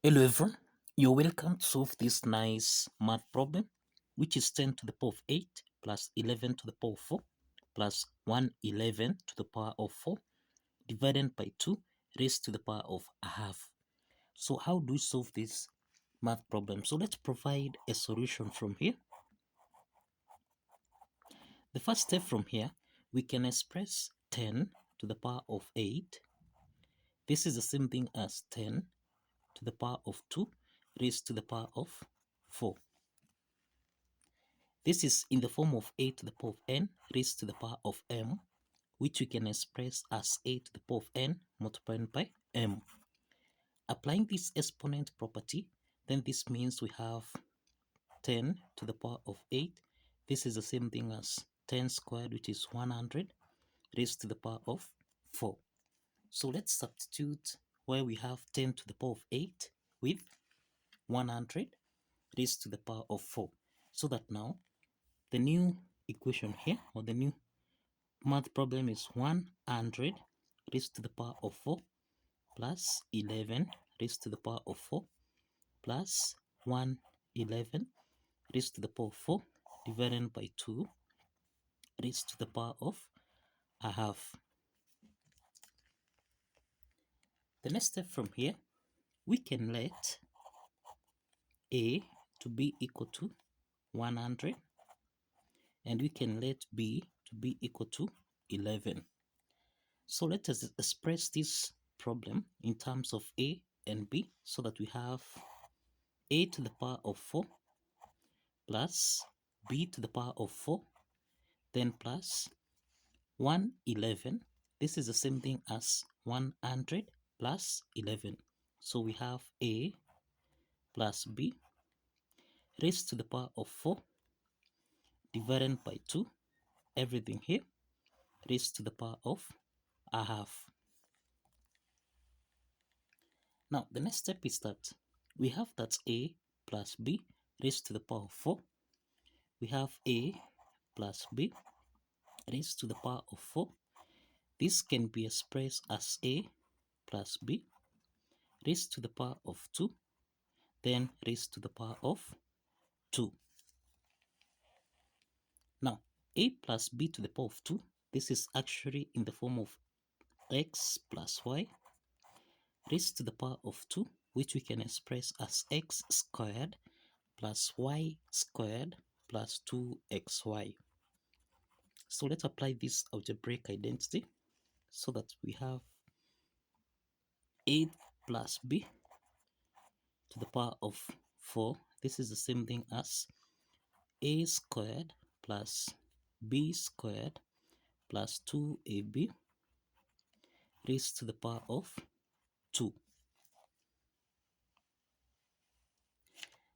Hello everyone, you're welcome to solve this nice math problem, which is 10 to the power of 8 plus 11 to the power of 4 plus 111 to the power of 4 divided by 2 raised to the power of a half. So how do we solve this math problem? So let's provide a solution from here. The first step from here, we can express 10 to the power of 8. This is the same thing as 10 to the power of 2 raised to the power of 4. This is in the form of a to the power of n raised to the power of m, which we can express as a to the power of n multiplied by m. Applying this exponent property, then this means we have 10 to the power of 8. This is the same thing as 10 squared, which is 100, raised to the power of 4. So let's substitute where we have 10 to the power of 8 with 100 raised to the power of 4. So that now the new equation here, or the new math problem, is 100 raised to the power of 4 plus 11 raised to the power of 4 plus 111 raised to the power of 4 divided by 2 raised to the power of a half. The next step from here, we can let a to be equal to 100 and we can let b to be equal to 11. So let us express this problem in terms of a and b, so that we have a to the power of 4 plus b to the power of 4, then plus 111. This is the same thing as 100 plus 11. So we have a plus b raised to the power of 4 divided by 2, everything here, raised to the power of a half. Now the next step is that we have that a plus b raised to the power of 4. We have a plus b raised to the power of 4. This can be expressed as a plus b raised to the power of 2, then raised to the power of 2. Now, a plus b to the power of 2, this is actually in the form of x plus y raised to the power of 2, which we can express as x squared plus y squared plus 2xy. So let's apply this algebraic identity so that we have a plus b to the power of 4. This is the same thing as a squared plus b squared plus 2ab raised to the power of 2.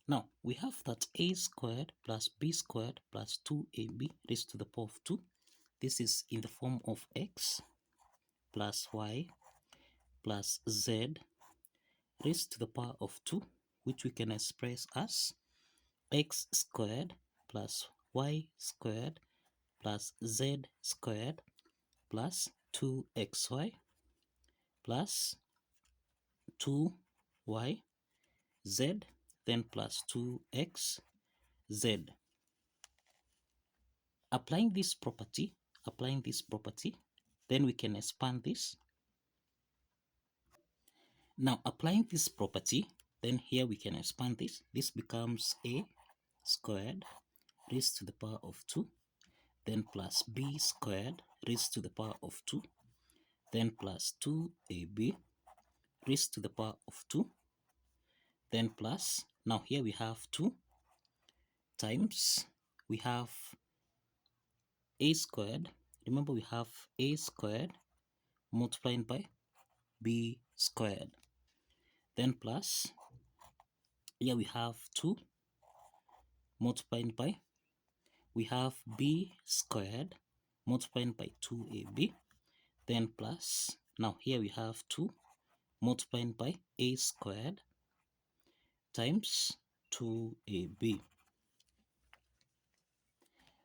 Now we have that a squared plus b squared plus 2ab raised to the power of 2. This is in the form of x plus y plus z raised to the power of 2, which we can express as x squared plus y squared plus z squared plus 2xy plus 2y z, then plus 2x z. Applying this property, then we can expand this. Now applying this property, then here we can expand this. This becomes a squared raised to the power of 2, then plus b squared raised to the power of 2, then plus 2ab raised to the power of 2, then plus, now here we have 2 times, we have a squared. Remember, we have a squared multiplied by b squared, then plus, here we have 2 multiplied by, we have b squared multiplied by 2ab, then plus, now here we have 2 multiplied by a squared times 2ab.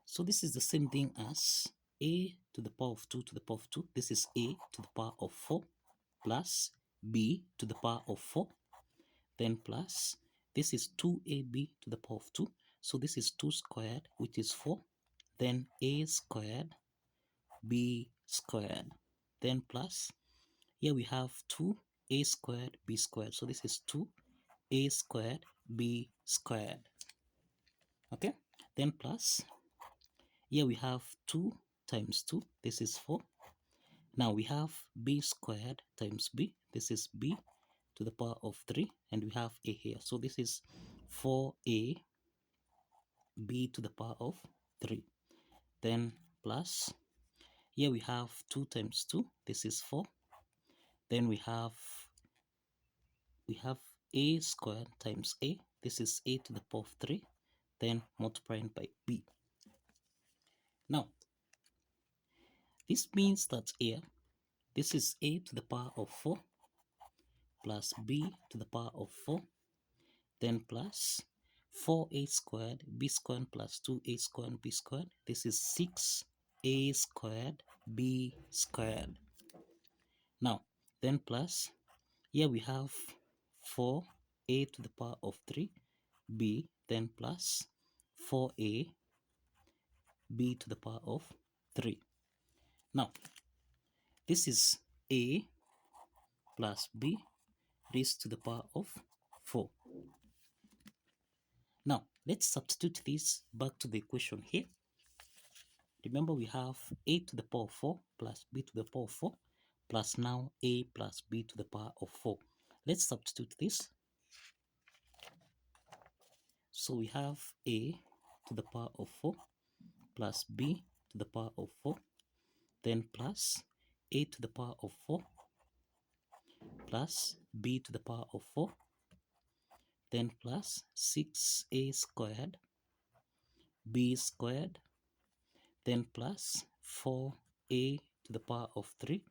So this is the same thing as a to the power of 2 to the power of 2. This is a to the power of 4 plus b to the power of 4. then plus, this is 2ab to the power of 2. So this is 2 squared, which is 4. Then a squared, b squared. Then plus, here we have 2a squared, b squared. So this is 2a squared, b squared. Okay? Then plus, here we have 2 times 2. This is 4. Now we have b squared times b. This is b to the power of 3. And we have a here. So this is 4a b to the power of 3. Then plus, here we have 2 times 2. This is 4. Then we have a squared times a. This is a to the power of 3. Then multiplying by b. Now, this means that here, this is a to the power of 4 plus b to the power of 4. Then plus 4a squared, b squared plus 2a squared, b squared. This is 6a squared, b squared. Now, then plus, here we have 4a to the power of 3, b, then plus 4a, b to the power of 3. Now, this is a plus b raised to the power of 4. Now, let's substitute this back to the equation here. Remember, we have a to the power of 4 plus b to the power of 4 plus now a plus b to the power of 4. Let's substitute this. So we have a to the power of 4 plus b to the power of 4, then plus a to the power of 4 plus b to the power of 4, then plus 6a squared, b squared, then plus 4a to the power of 3,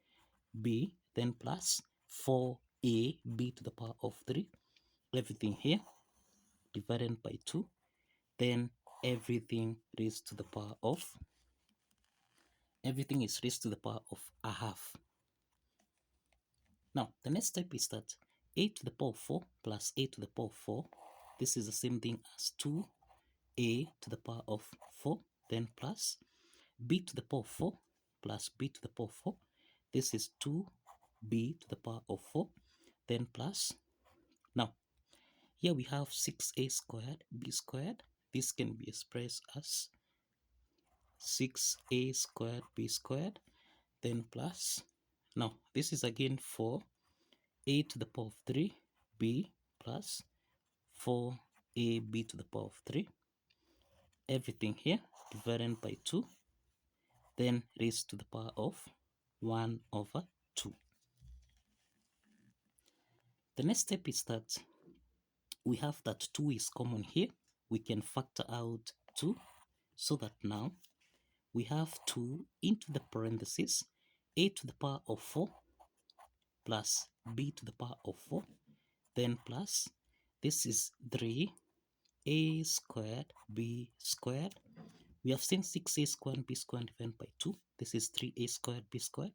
b, then plus 4a, b to the power of 3, everything here divided by 2, then everything raised to the power of, everything is raised to the power of a half. Now, the next step is that a to the power of 4 plus a to the power of 4, this is the same thing as 2a to the power of 4, then plus b to the power of 4 plus b to the power of 4, this is 2b to the power of 4, then plus, now, here we have 6a squared, b squared, this can be expressed as 6a squared, b squared, then plus, now this is again 4a to the power of 3, b plus 4ab to the power of 3, everything here divided by 2, then raised to the power of 1 over 2. The next step is that we have that 2 is common here. We can factor out 2 so that now we have 2 into the parentheses, a to the power of 4 plus b to the power of 4, then plus, this is 3a squared, b squared. We have seen 6a squared, b squared divided by 2. This is 3a squared, b squared.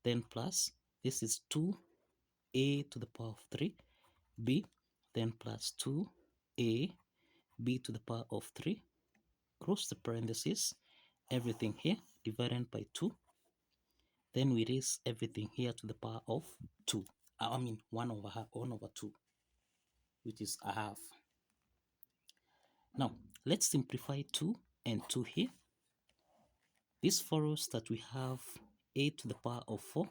Then plus, this is 2a to the power of 3, b, then plus 2a, b to the power of 3, close the parentheses, everything here divided by 2. Then we raise everything here to the power of 2. I mean 1 over half, 1 over 2, which is a half. Now, let's simplify 2 and 2 here. This follows that we have a to the power of 4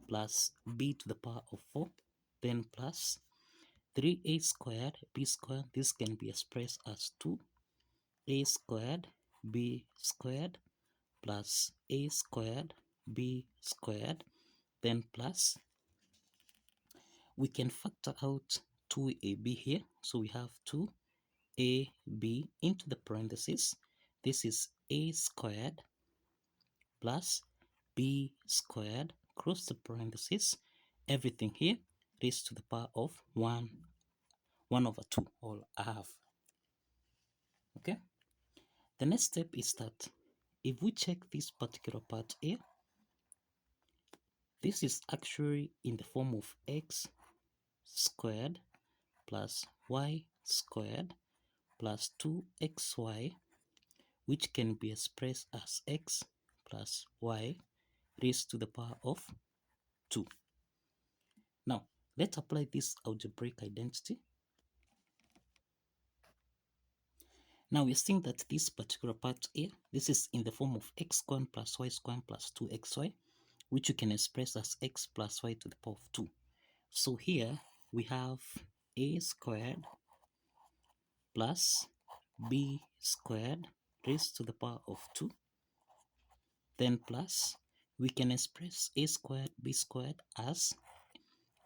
plus b to the power of 4, then plus 3a squared, b squared. This can be expressed as 2a squared, b squared plus a squared, b squared, then plus, we can factor out 2ab here. So we have 2ab into the parentheses. This is a squared plus b squared, close the parentheses, everything here raised to the power of 1 over 2, or a half. Okay? The next step is that if we check this particular part here, this is actually in the form of x squared plus y squared plus 2xy, which can be expressed as x plus y raised to the power of 2. Now, let's apply this algebraic identity. Now we're seeing that this particular part here, this is in the form of x squared plus y squared plus 2xy, which you can express as x plus y to the power of 2. So here we have a squared plus b squared raised to the power of 2. Then plus, we can express a squared b squared as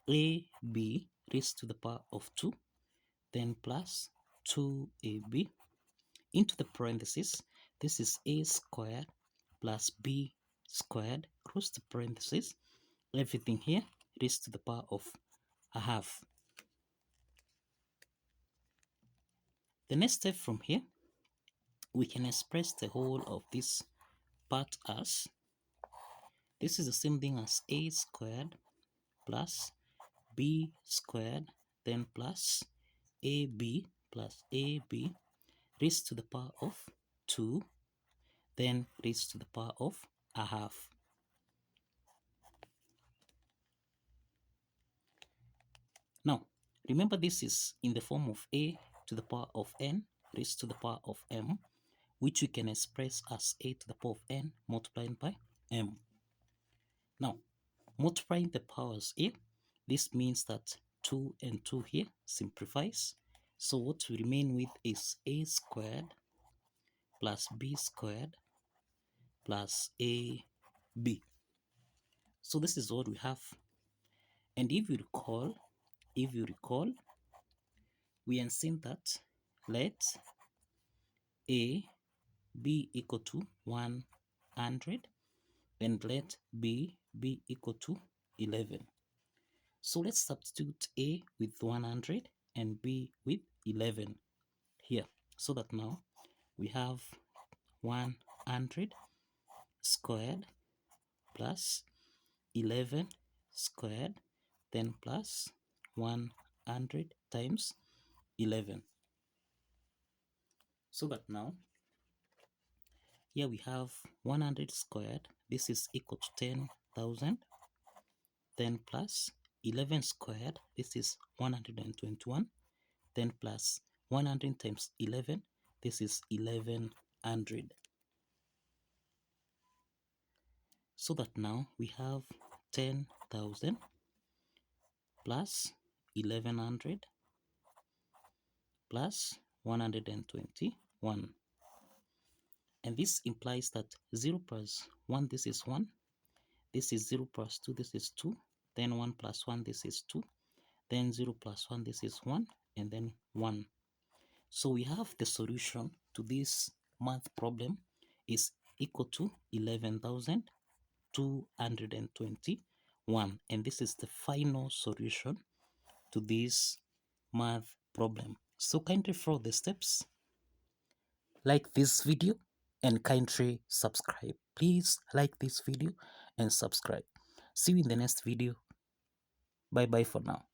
ab raised to the power of 2. Then plus 2ab into the parentheses. This is a squared plus b squared, close the parentheses, everything here raised to the power of a half. The next step from here, we can express the whole of this part as, this is the same thing as a squared plus b squared, then plus ab raised to the power of 2, then raised to the power of a half. Now, remember this is in the form of a to the power of n raised to the power of m, which we can express as a to the power of n multiplied by m. Now, multiplying the powers here, this means that 2 and 2 here simplifies. So what we remain with is a squared plus b squared plus ab. So this is what we have. And if you recall, we have seen that let a be equal to 100 and let b be equal to 11. So let's substitute a with 100 and b with 11 here, so that now we have 100 squared plus 11 squared, then plus 100 times 11. So that now here we have 100 squared, this is equal to 10,000, then plus 11 squared, this is 121, then plus 100 times 11, this is 1100. So that now we have 10,000 plus 1100 plus 121. And this implies that 0 plus 1, this is 1. This is 0 plus 2, this is 2. Then 1 plus 1, this is 2. Then 0 plus 1, this is 1. And then 1. So we have the solution to this math problem is equal to 11,221. And this is the final solution to this math problem. So kindly follow the steps, like this video, and kindly subscribe. Please like this video and subscribe. See you in the next video. Bye bye for now.